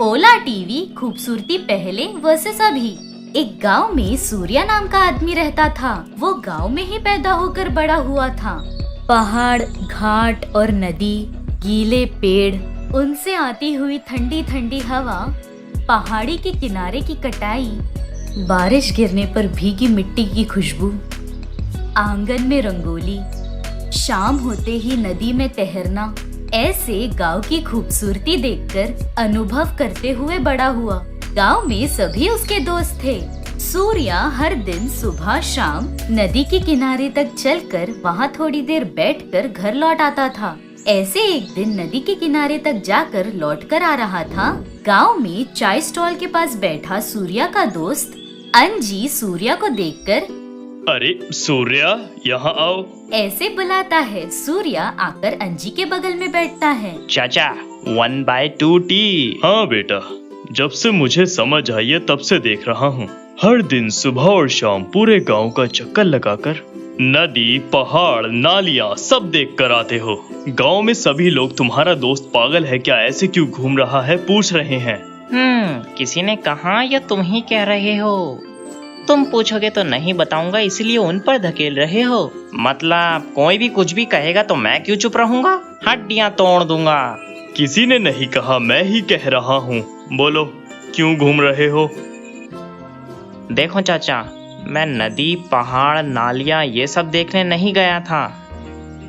ओला TV खूबसूरती पहले versus अभी। एक गांव में सूर्या नाम का आदमी रहता था। वो गांव में ही पैदा होकर बड़ा हुआ था। पहाड़, घाट और नदी, गीले पेड़, उनसे आती हुई ठंडी ठंडी हवा, पहाड़ी के किनारे की कटाई, बारिश गिरने पर भीगी मिट्टी की खुशबू, आंगन में रंगोली, शाम होते ही नदी में तैरना, ऐसे गांव की खूबसूरती देखकर अनुभव करते हुए बड़ा हुआ। गांव में सभी उसके दोस्त थे। सूर्या हर दिन सुबह शाम नदी के किनारे तक चलकर वहां थोड़ी देर बैठकर घर लौट आता था। ऐसे एक दिन नदी के किनारे तक जाकर लौटकर आ रहा था। गांव में चाय स्टॉल के पास बैठा सूर्या का दोस्त अंजी सूर्या को देखकर, अरे सूर्या, यहाँ आओ, ऐसे बुलाता है। सूर्या आकर अंजी के बगल में बैठता है। चाचा 1/2 टी। हाँ बेटा, जब से मुझे समझ आई है तब से देख रहा हूँ। हर दिन सुबह और शाम पूरे गांव का चक्कर लगाकर नदी, पहाड़, नालियाँ सब देख कर आते हो। गांव में सभी लोग तुम्हारा दोस्त पागल है क्या, ऐसे क्यों घूम रहा है, पूछ रहे हैं। किसी ने कहा या तुम ही कह रहे हो? तुम पूछोगे तो नहीं बताऊंगा, इसलिए उन पर धकेल रहे हो। मतलब कोई भी कुछ भी कहेगा तो मैं क्यों चुप रहूंगा? हड्डियां तोड़ दूंगा। किसी ने नहीं कहा, मैं ही कह रहा हूँ। बोलो, क्यों घूम रहे हो? देखो चाचा, मैं नदी, पहाड़, नालियाँ ये सब देखने नहीं गया था।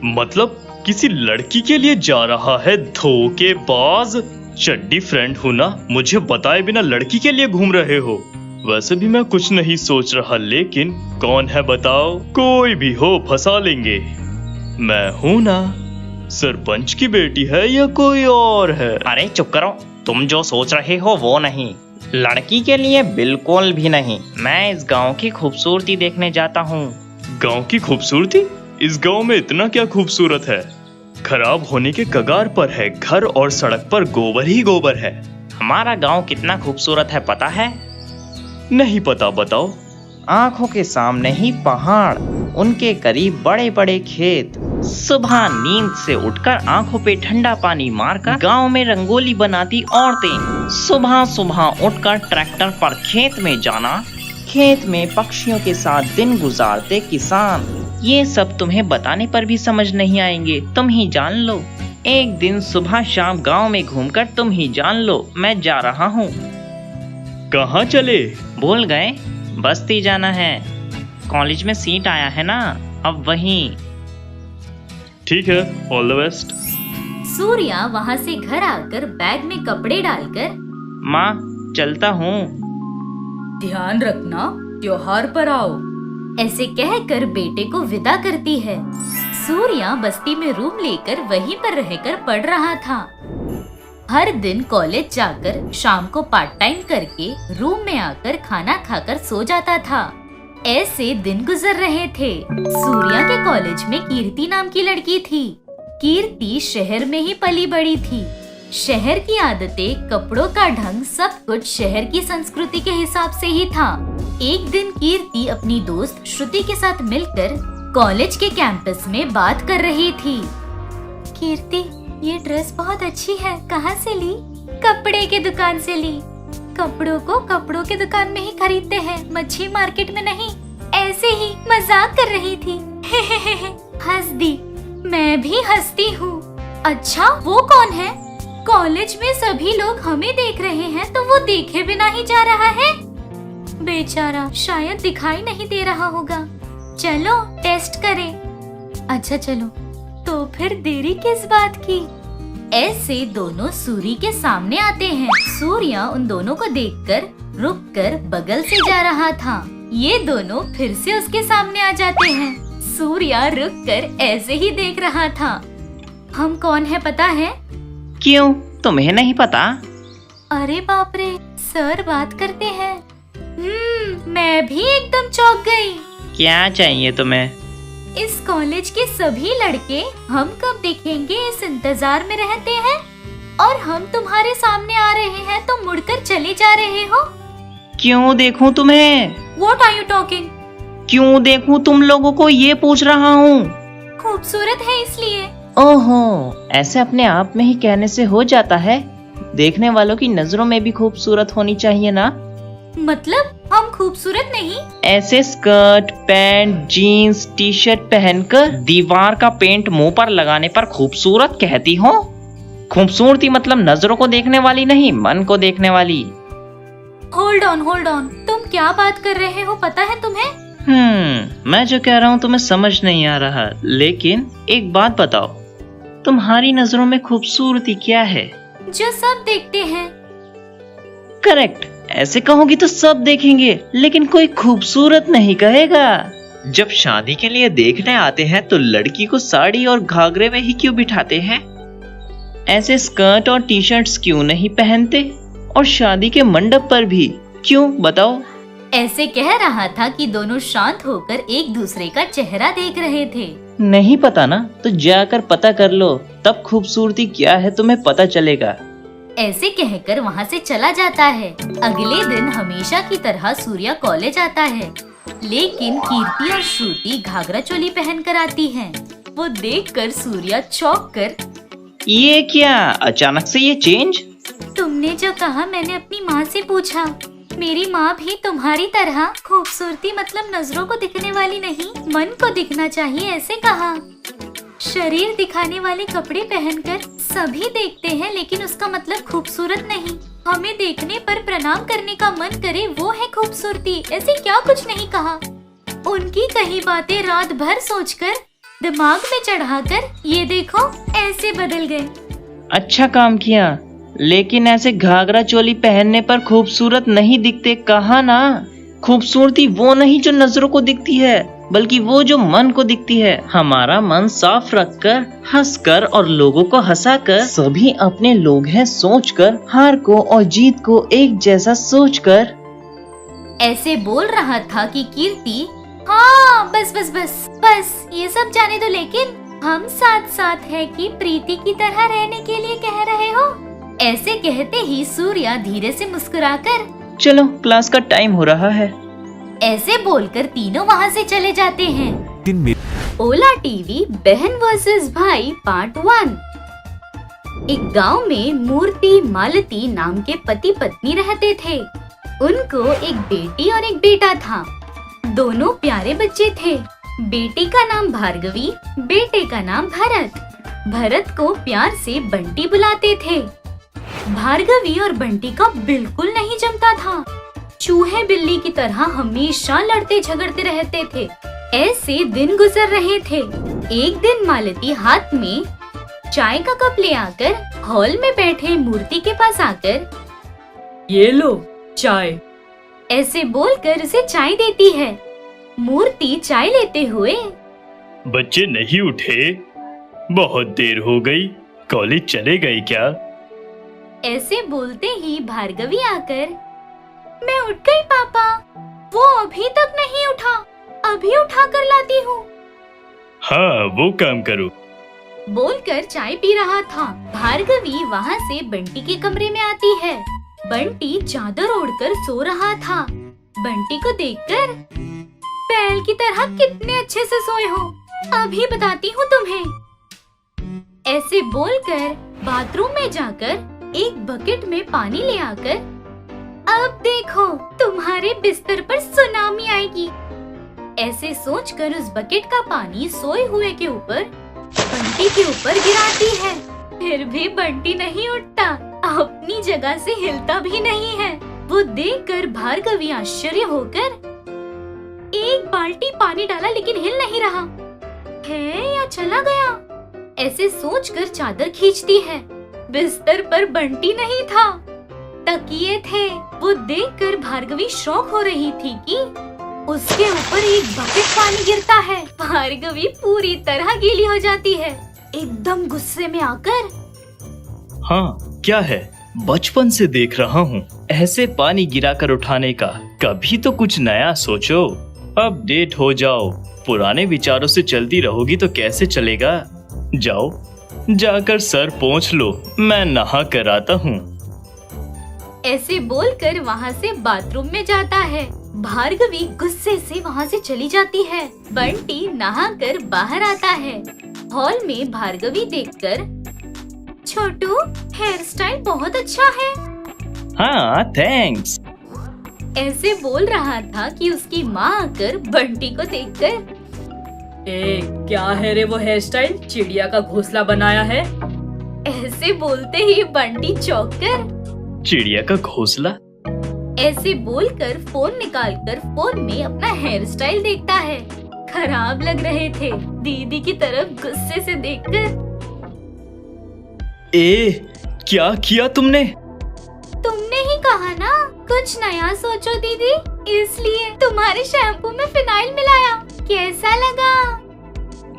मतलब किसी लड़की के लिए जा रहा है? धोखेबाज, चड्डी फ्रेंड हूँ ना, मुझे बताए बिना लड़की के लिए घूम रहे हो। वैसे भी मैं कुछ नहीं सोच रहा, लेकिन कौन है बताओ? कोई भी हो, फंसा लेंगे। मैं हूँ ना। सरपंच की बेटी है या कोई और है? अरे चुप करो, तुम जो सोच रहे हो वो नहीं। लड़की के लिए बिल्कुल भी नहीं। मैं इस गांव की खूबसूरती देखने जाता हूँ। गांव की खूबसूरती? इस गांव में इतना क्या खूबसूरत है? खराब होने के कगार पर है। घर और सड़क पर गोबर ही गोबर है। हमारा गांव कितना खूबसूरत है पता है? नहीं पता, बताओ। आंखों के सामने ही पहाड़, उनके करीब बड़े बड़े खेत। सुबह नींद से उठकर आंखों पे ठंडा पानी मारकर गांव में रंगोली बनाती औरतें। सुबह सुबह उठकर ट्रैक्टर पर खेत में जाना। खेत में पक्षियों के साथ दिन गुजारते किसान। ये सब तुम्हें बताने पर भी समझ नहीं आएंगे, तुम ही जान लो। एक दिन सुबह शाम गांव में घूमकर तुम ही जान लो। मैं जा रहा हूँ। कहाँ चले? भूल गए? बस्ती जाना है। कॉलेज में सीट आया है ना, अब वहीं। ठीक है, ऑल द बेस्ट। सूर्या वहाँ से घर आकर बैग में कपड़े डालकर, माँ चलता हूँ। ध्यान रखना, त्योहार पर आओ, ऐसे कहकर बेटे को विदा करती है। सूर्या बस्ती में रूम लेकर वहीं पर रहकर पढ़ रहा था। हर दिन कॉलेज जाकर शाम को पार्ट टाइम करके रूम में आकर खाना खाकर सो जाता था। ऐसे दिन गुजर रहे थे। सूर्या के कॉलेज में कीर्ति नाम की लड़की थी। कीर्ति शहर में ही पली बड़ी थी। शहर की आदतें, कपड़ों का ढंग, सब कुछ शहर की संस्कृति के हिसाब से ही था। एक दिन कीर्ति अपनी दोस्त श्रुति के साथ मिलकर कॉलेज के कैंपस में बात कर रही थी। कीर्ति, ये ड्रेस बहुत अच्छी है, कहाँ से ली? कपड़े के दुकान से ली। कपड़ों को कपड़ों के दुकान में ही खरीदते हैं, मच्छी मार्केट में नहीं। ऐसे ही मजाक कर रही थी। हंस दी। मैं भी हंसती हूँ। अच्छा, वो कौन है? कॉलेज में सभी लोग हमें देख रहे हैं तो वो देखे बिना ही जा रहा है। बेचारा, शायद दिखाई नहीं दे रहा होगा। चलो टेस्ट करें। अच्छा चलो, तो फिर देरी किस बात की? ऐसे दोनों सूर्य के सामने आते हैं। सूर्या उन दोनों को देखकर रुककर बगल से जा रहा था। ये दोनों फिर से उसके सामने आ जाते हैं। सूर्या रुककर ऐसे ही देख रहा था। हम कौन है पता है? क्यों, तुम्हें नहीं पता? अरे बाप रे, सर बात करते हैं। मैं भी एकदम चौंक गई। क्या चाहिए तुम्हें? इस कॉलेज के सभी लड़के हम कब दिखेंगे इस इंतजार में रहते हैं, और हम तुम्हारे सामने आ रहे हैं तो मुड़कर चले जा रहे हो। क्यों देखूं तुम्हें? What are you talking? क्यों देखूं तुम लोगों को, ये पूछ रहा हूँ। खूबसूरत है इसलिए। ओहो, ऐसे अपने आप में ही कहने से हो जाता है? देखने वालों की नजरों में भी खूबसूरत होनी चाहिए ना। मतलब हम खूबसूरत नहीं? ऐसे skirt, pant, jeans, T shirt पहनकर दीवार का पेंट मुंह पर लगाने पर खूबसूरत कहती हो? खूबसूरती मतलब नजरों को देखने वाली नहीं, मन को देखने वाली। होल्ड ऑन, तुम क्या बात कर रहे हो पता है तुम्हें? मैं जो कह रहा हूँ तुम्हें समझ नहीं आ रहा, लेकिन एक बात बताओ, तुम्हारी नजरों में खूबसूरती क्या है? जो सब देखते हैं। करेक्ट, ऐसे कहोगी तो सब देखेंगे, लेकिन कोई खूबसूरत नहीं कहेगा। जब शादी के लिए देखने आते हैं तो लड़की को साड़ी और घाघरे में ही क्यों बिठाते हैं? ऐसे स्कर्ट और टी शर्ट्स क्यों नहीं पहनते? और शादी के मंडप पर भी क्यों, बताओ? ऐसे कह रहा था कि दोनों शांत होकर एक दूसरे का चेहरा देख रहे थे। नहीं पता ना, तो जाकर पता कर लो, तब खूबसूरती क्या है तुम्हें पता चलेगा। ऐसे कहकर वहाँ से चला जाता है। अगले दिन हमेशा की तरह सूर्या कॉलेज आता है, लेकिन कीर्ति और श्रुति घाघरा चोली पहन कर आती हैं। वो देखकर सूर्या चौंक कर, ये क्या अचानक से ये चेंज? तुमने जो कहा मैंने अपनी माँ से पूछा। मेरी माँ भी तुम्हारी तरह खूबसूरती मतलब नजरों को दिखने वाली नहीं, मन को दिखना चाहिए ऐसे कहा। शरीर दिखाने वाले कपड़े पहनकर सभी देखते हैं, लेकिन उसका मतलब खूबसूरत नहीं। हमें देखने पर प्रणाम करने का मन करे वो है खूबसूरती, ऐसे क्या कुछ नहीं कहा। उनकी कही बातें रात भर सोचकर दिमाग में चढ़ाकर ये देखो ऐसे बदल गए। अच्छा काम किया, लेकिन ऐसे घाघरा चोली पहनने पर खूबसूरत नहीं दिखते कहा ना। खूबसूरती वो नहीं जो नजरों को दिखती है, बल्कि वो जो मन को दिखती है। हमारा मन साफ रखकर, हंसकर और लोगों को हंसाकर, सभी अपने लोग हैं सोचकर, हार को और जीत को एक जैसा सोचकर। ऐसे बोल रहा था कि कीर्ति, हाँ बस ये सब जाने दो, लेकिन हम साथ साथ है कि प्रीति की तरह रहने के लिए कह रहे हो? ऐसे कहते ही सूर्या धीरे से मुस्कुराकर, चलो क्लास का टाइम हो रहा है, ऐसे बोलकर तीनों वहाँ से चले जाते हैं। ओला टीवी बहन वर्सेस भाई पार्ट 1। एक गांव में मूर्ति मालती नाम के पति पत्नी रहते थे। उनको एक बेटी और एक बेटा था। दोनों प्यारे बच्चे थे। बेटी का नाम भार्गवी, बेटे का नाम भरत। भरत को प्यार से बंटी बुलाते थे। भार्गवी और बंटी का बिल्कुल नहीं जमता था। चूहे बिल्ली की तरह हमेशा लड़ते झगड़ते रहते थे। ऐसे दिन गुजर रहे थे। एक दिन मालती हाथ में चाय का कप ले आकर हॉल में बैठे मूर्ति के पास आकर, ये लो चाय, ऐसे बोलकर उसे चाय देती है। मूर्ति चाय लेते हुए, बच्चे नहीं उठे? बहुत देर हो गई, कॉलेज चले गए क्या? ऐसे बोलते ही भार्गवी आकर, मैं उठ गई पापा, वो अभी तक नहीं उठा, अभी उठा कर लाती हूँ। हाँ वो काम करो, बोलकर चाय पी रहा था। भार्गवी वहाँ से बंटी के कमरे में आती है। बंटी चादर ओढ़कर सो रहा था। बंटी को देखकर, बैल की तरह कितने अच्छे से सोए हो, अभी बताती हूँ तुम्हें। ऐसे बोलकर बाथरूम में जाकर एक बकेट में पानी ले आकर, अब देखो तुम्हारे बिस्तर पर सुनामी आएगी, ऐसे सोचकर उस बकेट का पानी सोए हुए के ऊपर बंटी के ऊपर गिराती है। फिर भी बंटी नहीं उठता, अपनी जगह से हिलता भी नहीं है। वो देखकर भार्गवी आश्चर्य होकर एक बाल्टी पानी डाला, लेकिन हिल नहीं रहा है या चला गया, ऐसे सोचकर चादर खींचती है। बिस्तर पर बंटी नहीं था, तकिए थे। वो देखकर भार्गवी शॉक हो रही थी कि उसके ऊपर एक बकेट पानी गिरता है। भार्गवी पूरी तरह गीली हो जाती है। एकदम गुस्से में आकर, हाँ क्या है, बचपन से देख रहा हूँ ऐसे पानी गिराकर उठाने का, कभी तो कुछ नया सोचो, अपडेट हो जाओ। पुराने विचारों से चलती रहोगी तो कैसे चलेगा। जाओ जाकर सर पोंछ लो, मैं नहा कर आता हूँ। ऐसे बोलकर वहाँ से बाथरूम में जाता है। भार्गवी गुस्से से वहाँ से चली जाती है। बंटी नहाकर बाहर आता है। हॉल में भार्गवी देखकर, छोटू हेयर स्टाइल बहुत अच्छा है, हाँ थैंक्स। ऐसे बोल रहा था कि उसकी माँ आकर बंटी को देखकर, ए क्या है रे वो हेयर स्टाइल, चिड़िया का घोंसला बनाया है। ऐसे बोलते ही बंटी चौंक कर, चिड़िया का घोंसला? ऐसे बोलकर फोन निकालकर फोन में अपना हेयर स्टाइल देखता है। खराब लग रहे थे। दीदी की तरफ गुस्से से देखकर, क्या किया तुमने? तुमने ही कहा ना कुछ नया सोचो दीदी, इसलिए तुम्हारे शैम्पू में फिनाइल मिलाया। कैसा लगा?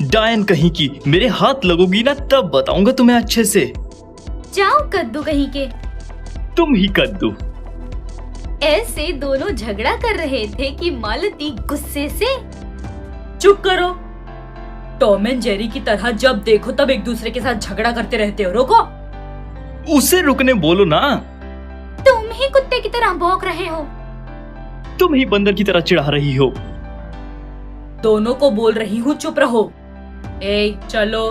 डायन कहीं की, मेरे हाथ लगोगी ना तब बताऊंगा तुम्हें अच्छे से। जाओ कद्दू कहीं के। तुम ही कद्दू। ऐसे दोनों झगड़ा कर रहे थे कि मालती गुस्से से, चुप करो। टॉम एंड जेरी की तरह जब देखो तब एक दूसरे के साथ झगड़ा करते रहते हो, रोको। उसे रुकने बोलो ना। तुम ही कुत्ते की तरह भौंक रहे हो। तुम ही बंदर की तरह चिढ़ा रही हो। दोनों को बोल रही हूँ चुप रहो। ए चलो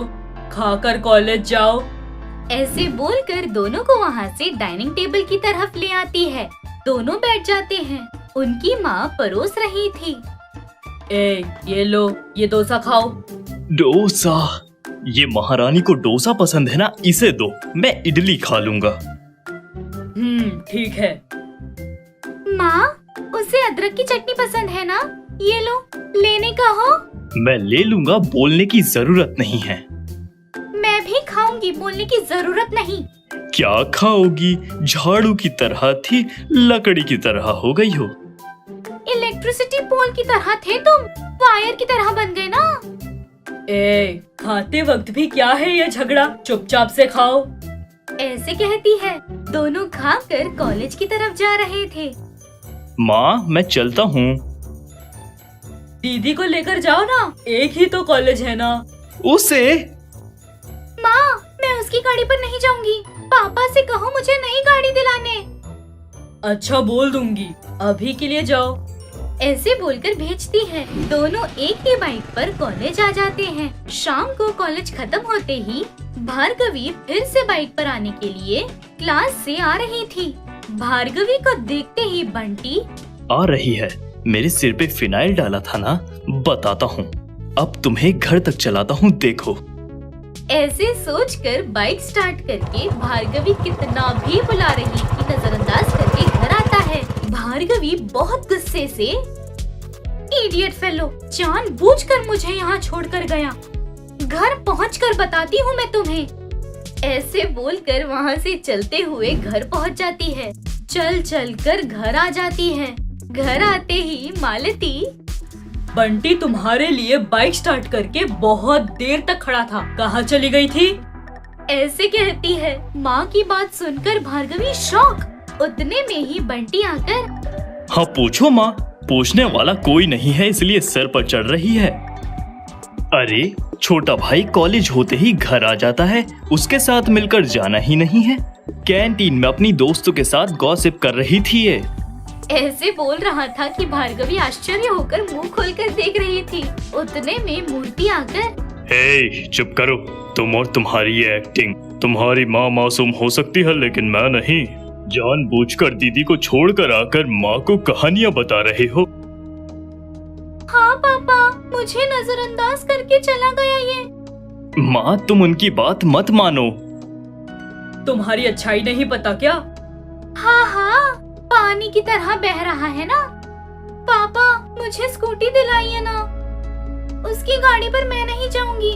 खाकर कॉलेज जाओ। ऐसे बोलकर दोनों को वहाँ से डाइनिंग टेबल की तरफ ले आती है। दोनों बैठ जाते हैं। उनकी माँ परोस रही थी। ए ये लो, ये डोसा खाओ। डोसा? ये महारानी को डोसा पसंद है ना, इसे दो, मैं इडली खा लूंगा। ठीक है। माँ उसे अदरक की चटनी पसंद है ना, ये लो, लेने का हो? मैं ले लूंगा, बोलने की जरूरत नहीं है। मैं भी खाऊंगी, बोलने की जरूरत नहीं। क्या खाओगी? झाड़ू की तरह थी, लकड़ी की तरह हो गई हो। इलेक्ट्रिसिटी पोल की तरह थे तुम, वायर की तरह बन गए ना। ए खाते वक्त भी क्या है ये झगड़ा, चुपचाप से खाओ। ऐसे कहती है। दोनों खाकर कॉलेज की तरफ जा रहे थे। माँ मैं चलता हूँ। दीदी को लेकर जाओ ना, एक ही तो कॉलेज है ना। उसे? माँ मैं उसकी गाड़ी पर नहीं जाऊंगी, पापा से कहो मुझे नई गाड़ी दिलाने। अच्छा बोल दूंगी, अभी के लिए जाओ। ऐसे बोलकर भेजती है। दोनों एक ही बाइक पर कॉलेज आ जाते हैं। शाम को कॉलेज खत्म होते ही भार्गवी फिर से बाइक पर आने के लिए क्लास से आ रही थी। भार्गवी को देखते ही बंटी, आ रही है, मेरे सिर पे फिनाइल डाला था ना, बताता हूँ, अब तुम्हें घर तक चलाता हूँ, देखो। ऐसे सोचकर बाइक स्टार्ट करके भार्गवी कितना भी बुला रही थी नजरअंदाज करके घर आता है। भार्गवी बहुत गुस्से से, इडियट फेलो, जानबूझकर मुझे यहाँ छोड़कर गया, घर पहुँचकर बताती हूँ मैं तुम्हें। ऐसे बोलकर वहाँ से चलते हुए घर पहुँच जाती है। चल चल कर घर आ जाती है। घर आते ही मालती, बंटी तुम्हारे लिए बाइक स्टार्ट करके बहुत देर तक खड़ा था, कहाँ चली गई थी? ऐसे कहती है। माँ की बात सुनकर भार्गवी शॉक। उतने में ही बंटी आकर, हाँ पूछो माँ, पूछने वाला कोई नहीं है इसलिए सर पर चढ़ रही है। अरे छोटा भाई कॉलेज होते ही घर आ जाता है, उसके साथ मिलकर जाना ही नहीं है। कैंटीन में अपनी दोस्तों के साथ गॉसिप कर रही थी ये। ऐसे बोल रहा था कि भार्गवी आश्चर्य होकर मुंह खोलकर देख रही थी। उतने में मूर्ति आकर, हे चुप करो, तुम और तुम्हारी ये एक्टिंग। तुम्हारी माँ मासूम हो सकती है लेकिन मैं नहीं। जानबूझकर दीदी को छोड़कर आकर माँ को कहानियाँ बता रहे हो। हाँ पापा, मुझे नजरअंदाज करके चला गया ये। माँ तुम उनकी बात मत मानो। तुम्हारी अच्छाई नहीं पता क्या? हाँ हाँ, पानी की तरह बह रहा है ना। पापा मुझे स्कूटी दिलाइए ना, उसकी गाड़ी पर मैं नहीं जाऊंगी।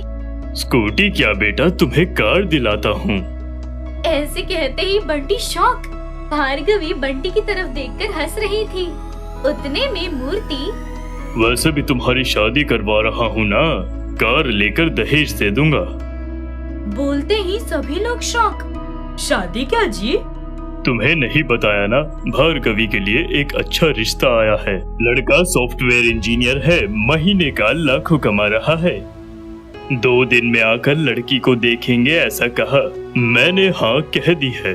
स्कूटी क्या बेटा, तुम्हें कार दिलाता हूँ। ऐसे कहते ही बंटी शॉक। भार्गवी बंटी की तरफ देखकर हंस रही थी। उतने में मूर्ति, वैसे भी तुम्हारी शादी करवा रहा हूँ ना, कार लेकर दहेज दे दूंगा। बोलते ही सभी लोग शॉक। शादी क्या जी? तुम्हें नहीं बताया ना, भार्गवी के लिए एक अच्छा रिश्ता आया है। लड़का सॉफ्टवेयर इंजीनियर है, महीने का लाखों कमा रहा है। 2 दिन में आकर लड़की को देखेंगे ऐसा कहा। मैंने हाँ कह दी है।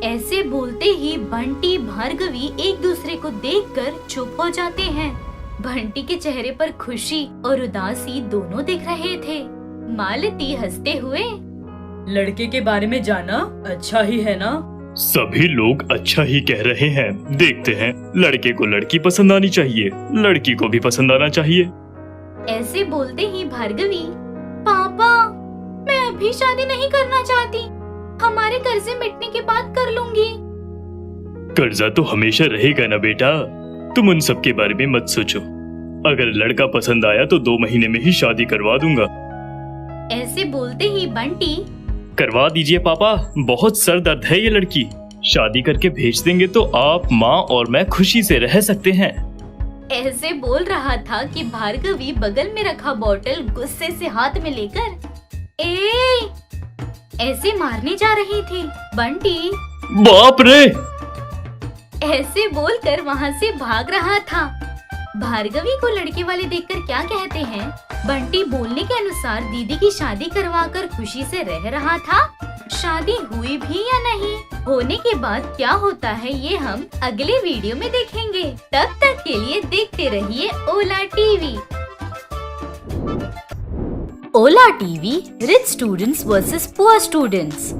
ऐसे बोलते ही बंटी भार्गवी एक दूसरे को देखकर चुप हो जाते हैं। बंटी के चेहरे पर खुशी और उदासी दोनों दिख रहे थे। मालती हंसते हुए, लड़के के बारे में जाना अच्छा ही है ना? सभी लोग अच्छा ही कह रहे हैं। देखते हैं, लड़के को लड़की पसंद आनी चाहिए, लड़की को भी पसंद आना चाहिए। ऐसे बोलते ही भार्गवी, पापा मैं अभी शादी नहीं करना चाहती, हमारे कर्जे मिटने के बाद कर लूंगी। कर्जा तो हमेशा रहेगा ना बेटा, तुम उन सब के बारे में मत सोचो। अगर लड़का पसंद आया तो 2 महीने में ही शादी करवा दूंगा। ऐसे बोलते ही बंटी, करवा दीजिए पापा, बहुत सर दर्द है ये लड़की। शादी करके भेज देंगे तो आप, माँ और मैं खुशी से रह सकते हैं। ऐसे बोल रहा था कि भार्गवी बगल में रखा बोतल गुस्से से हाथ में लेकर ऐसे मारने जा रही थी। बंटी बाप रे! ऐसे बोलकर वहाँ से भाग रहा था। भार्गवी को लड़के वाले देखकर क्या कहते हैं, बंटी बोलने के अनुसार दीदी की शादी करवाकर खुशी से रह रहा था। शादी हुई भी या नहीं, होने के बाद क्या होता है ये हम अगले वीडियो में देखेंगे। तब तक के लिए देखते रहिए Ola TV. Ola TV, rich students versus poor students.